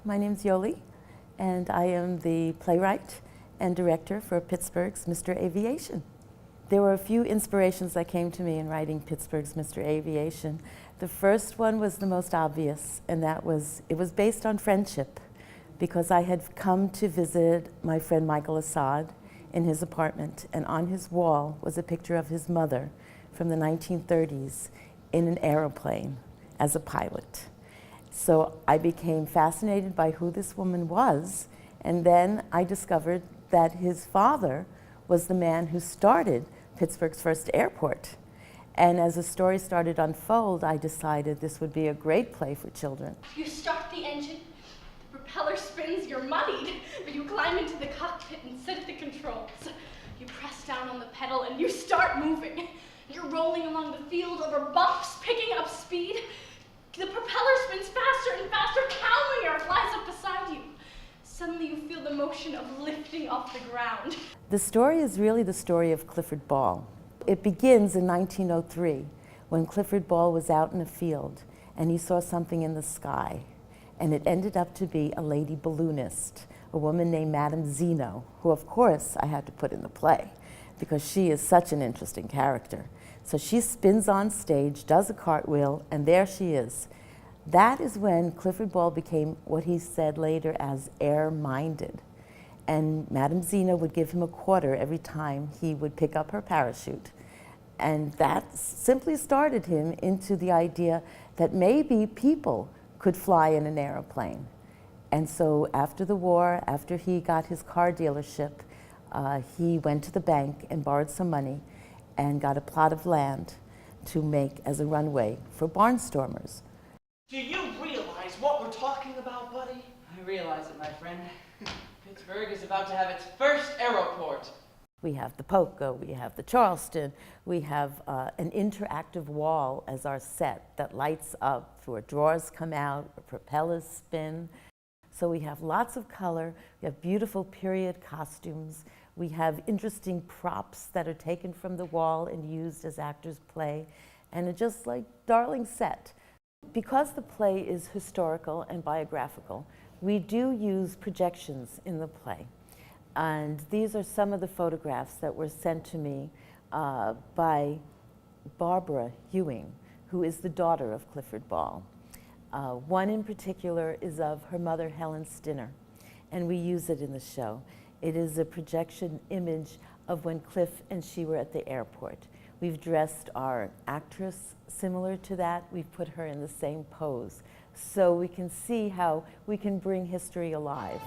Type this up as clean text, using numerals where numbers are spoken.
my name's Yoli, and I am the playwright and director for Pittsburgh's Mr. Aviation. There were a few inspirations that came to me in writing Pittsburgh's Mr. Aviation. The first one was the most obvious, and it was based on friendship, because I had come to visit my friend Michael Assad in his apartment, and on his wall was a picture of his mother from the 1930s in an aeroplane as a pilot. So I became fascinated by who this woman was, and then I discovered that his father was the man who started Pittsburgh's first airport. And as the story started to unfold, I decided this would be a great play for children. You start the engine, the propeller spins, you're muddied, but you climb into the cockpit and sit at the controls. You press down on the pedal and you start moving. You're rolling along the field over bumps, picking up speed. The propeller spins faster and faster, Cavalier flies up beside you. Suddenly you feel the motion of lifting off the ground. The story is really the story of Clifford Ball. It begins in 1903, when Clifford Ball was out in a field and he saw something in the sky. And it ended up to be a lady balloonist, a woman named Madame Zeno, who of course I had to put in the play because she is such an interesting character. So she spins on stage, does a cartwheel, and there she is. That is when Clifford Ball became what he said later as air-minded. And Madame Zeno would give him a quarter every time he would pick up her parachute. And that simply started him into the idea that maybe people could fly in an airplane. And so after the war, after he got his car dealership, he went to the bank and borrowed some money and got a plot of land to make as a runway for barnstormers. Do you realize what we're talking about, buddy? I realize it, my friend. Pittsburgh is about to have its first aeroport. We have the Poco, we have the Charleston, we have an interactive wall as our set that lights up where drawers come out, where propellers spin. So we have lots of color, we have beautiful period costumes, we have interesting props that are taken from the wall and used as actors play, and it's just like darling set. Because the play is historical and biographical, we do use projections in the play. And these are some of the photographs that were sent to me by Barbara Ewing, who is the daughter of Clifford Ball. One in particular is of her mother, Helen Stinner, and we use it in the show. It is a projection image of when Cliff and she were at the airport. We've dressed our actress similar to that. We've put her in the same pose, so we can see how we can bring history alive.